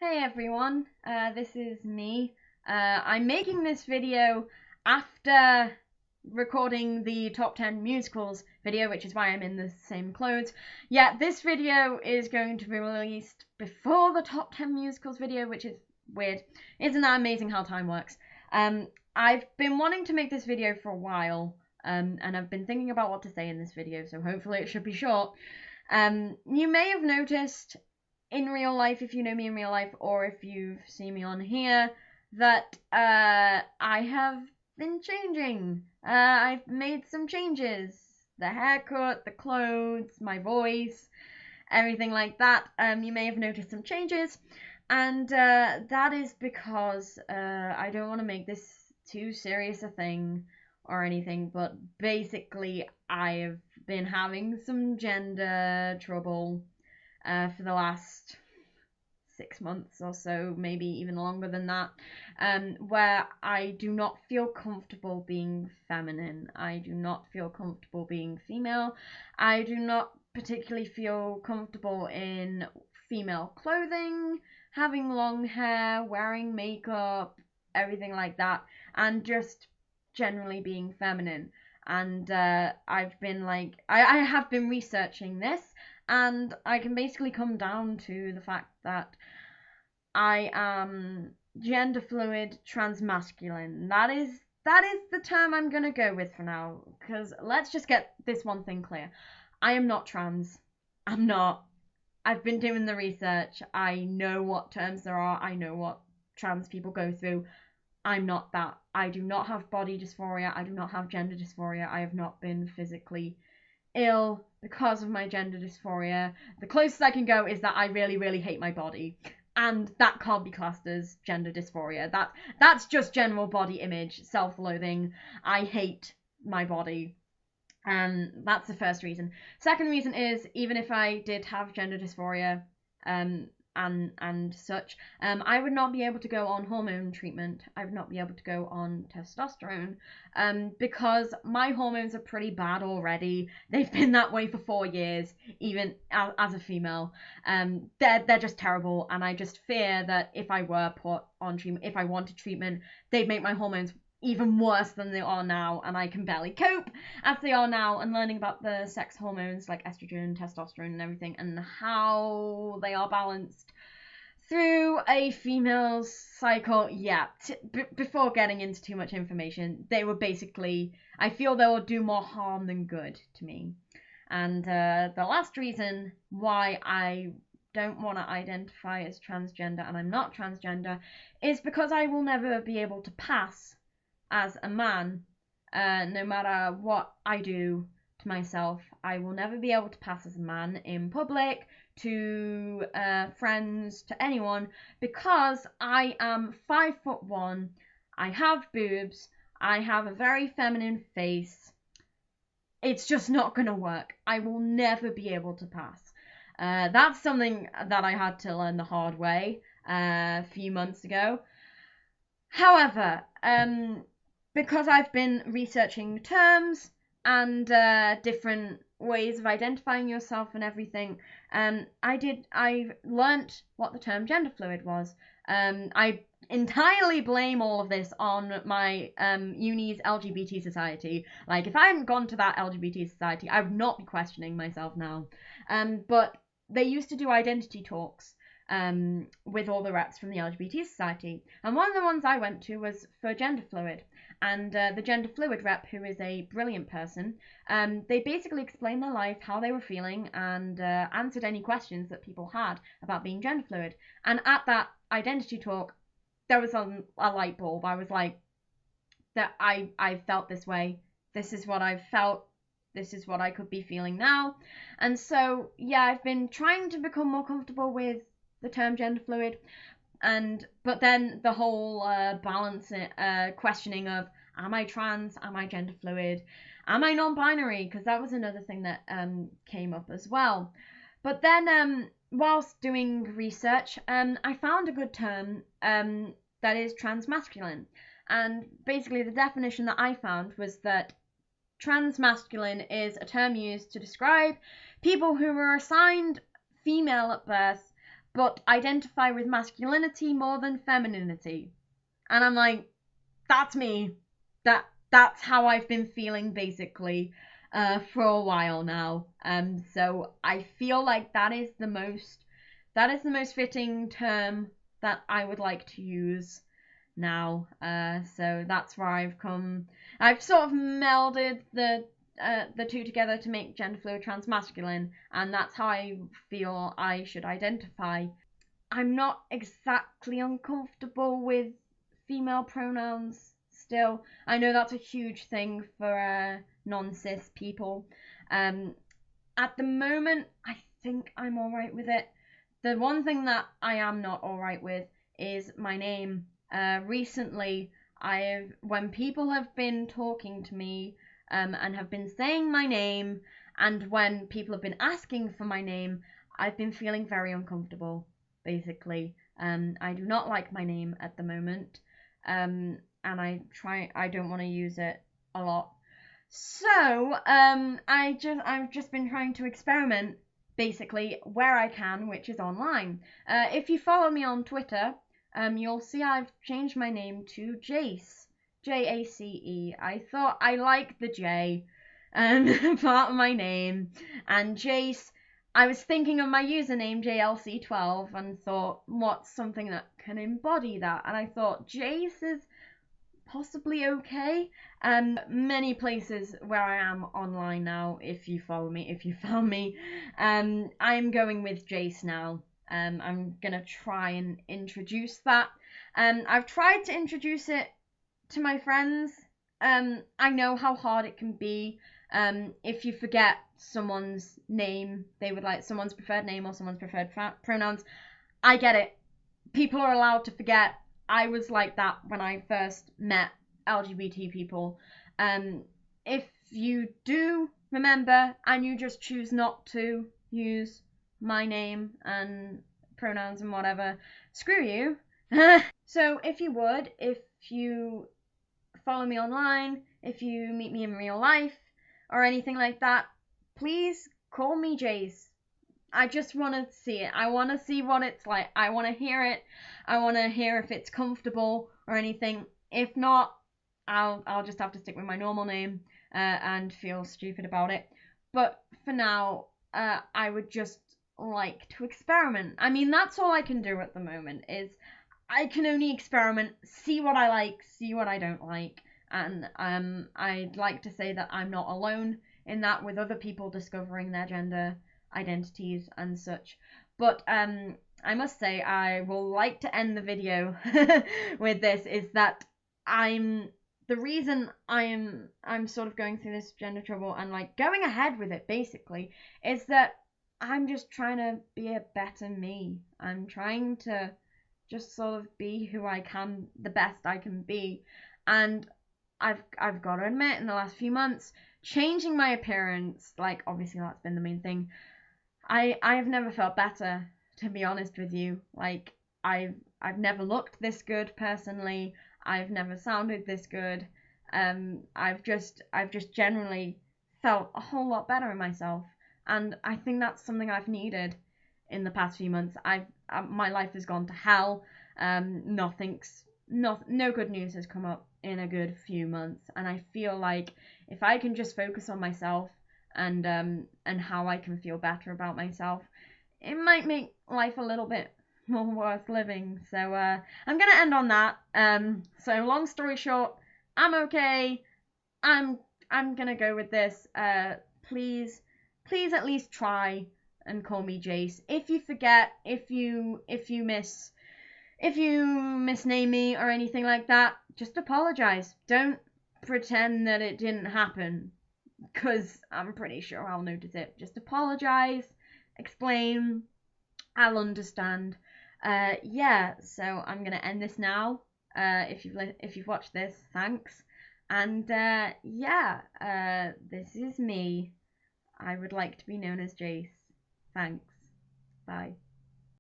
Hey everyone, this is me. I'm making this video after recording the top 10 musicals video, which is why I'm in the same clothes. Yeah, this video is going to be released before the top 10 musicals video, which is weird. Isn't that amazing how time works? I've been wanting to make this video for a while, and I've been thinking about what to say in this video, so hopefully it should be short. You may have noticed in real life, if you know me in real life, or if you've seen me on here, that I have been changing. I've made some changes. The haircut, the clothes, my voice, everything like that. You may have noticed some changes, and that is because I don't want to make this too serious a thing or anything, but basically I have been having some gender trouble for the last 6 months or so, maybe even longer than that, where I do not feel comfortable being feminine. I do not feel comfortable being female. I do not particularly feel comfortable in female clothing, having long hair, wearing makeup, everything like that, and just generally being feminine. And I've been I have been researching this, and I can basically come down to the fact that I am gender fluid transmasculine. That is the term I'm gonna go with for now, because let's just get this one thing clear. I am not trans. I'm not. I've been doing the research. I know what terms there are. I know what trans people go through. I'm not that. I do not have body dysphoria. I do not have gender dysphoria. I have not been physically ill because of my gender dysphoria. The closest I can go is that I really, really hate my body. And that can't be classed as gender dysphoria. That's just general body image, self-loathing. I hate my body. That's the first reason. Second reason is, even if I did have gender dysphoria, and such, I would not be able to go on hormone treatment. I would not be able to go on testosterone, because my hormones are pretty bad already. They've been that way for 4 years, even as a female. They're just terrible, and I just fear that if I were put on treatment, if I wanted treatment, they'd make my hormones even worse than they are now, and I can barely cope as they are now. And learning about the sex hormones like estrogen, testosterone, and everything, and how they are balanced through a female's cycle. Yeah, before getting into too much information, they were basically, I feel they will do more harm than good to me. And the last reason why I don't want to identify as transgender, and I'm not transgender, is because I will never be able to pass as a man. No matter what I do to myself, I will never be able to pass as a man in public, to friends, to anyone, because I am 5'1", I have boobs, I have a very feminine face. It's just not gonna work. I will never be able to pass. That's something that I had to learn the hard way a few months ago. However, because I've been researching terms and different ways of identifying yourself and everything, I learnt what the term gender fluid was. I entirely blame all of this on my uni's LGBT society. Like, if I hadn't gone to that LGBT society, I would not be questioning myself now. But they used to do identity talks with all the reps from the LGBT society, and one of the ones I went to was for gender fluid. And the gender fluid rep, who is a brilliant person, they basically explained their life, how they were feeling, and answered any questions that people had about being gender fluid. And at that identity talk, there was a light bulb. I was like, that I felt this way. This is what I've felt. This is what I could be feeling now. And so, yeah, I've been trying to become more comfortable with the term gender fluid, but then the whole questioning of, am I trans, am I gender fluid, am I non-binary, because that was another thing that came up as well. But then whilst doing research, I found a good term that is transmasculine. And basically the definition that I found was that transmasculine is a term used to describe people who were assigned female at birth but identify with masculinity more than femininity. And I'm like, that's me. That's how I've been feeling basically for a while now. So I feel like that is the most fitting term that I would like to use now. So that's where I've come. I've sort of melded the two together to make gender fluid transmasculine, and that's how I feel I should identify. I'm not exactly uncomfortable with female pronouns still. I know that's a huge thing for non-cis people. At the moment, I think I'm alright with it. The one thing that I am not alright with is my name. Recently, when people have been talking to me and have been saying my name, and when people have been asking for my name, I've been feeling very uncomfortable, basically. I do not like my name at the moment, and I don't want to use it a lot. So, I've just been trying to experiment, basically, where I can, which is online. If you follow me on Twitter, you'll see I've changed my name to Jace. Jace. I thought I liked the J, part of my name, and Jace. I was thinking of my username JLC12 and thought, what's something that can embody that? And I thought Jace is possibly okay. Many places where I am online now, if you found me, I'm going with Jace now. I'm gonna try and introduce that. I've tried to introduce it to my friends. I know how hard it can be. If you forget someone's name, they would like someone's preferred name or someone's preferred pronouns. I get it. People are allowed to forget. I was like that when I first met LGBT people. If you do remember and you just choose not to use my name and pronouns and whatever, screw you. So if you follow me online, if you meet me in real life or anything like that, please call me Jace. I just want to see it. I want to see what it's like. I want to hear it. I want to hear if it's comfortable or anything. If not, I'll just have to stick with my normal name and feel stupid about it. But for now, I would just like to experiment. I mean, that's all I can do at the moment is I can only experiment, see what I like, see what I don't like. And I'd like to say that I'm not alone in that, with other people discovering their gender identities and such. But I must say, I will like to end the video with this, is that the reason I'm sort of going through this gender trouble and like going ahead with it basically is that I'm just trying to be a better me. I'm trying to just sort of be who I can, the best I can be. And I've got to admit, in the last few months, changing my appearance, like obviously that's been the main thing, I've never felt better, to be honest with you. Like I've never looked this good personally. I've never sounded this good. I've just generally felt a whole lot better in myself, and I think that's something I've needed in the past few months. My life has gone to hell. No good news has come up in a good few months, and I feel like if I can just focus on myself and how I can feel better about myself, it might make life a little bit more worth living. So I'm gonna end on that. So long story short, I'm okay. I'm gonna go with this. Please at least try and call me Jace. If you forget, if you misname me or anything like that, just apologize. Don't pretend that it didn't happen, because I'm pretty sure I'll notice it. Just apologize, explain, I'll understand. Yeah, so I'm gonna end this now. If you've watched this, thanks. And yeah, this is me. I would like to be known as Jace. Thanks. Bye.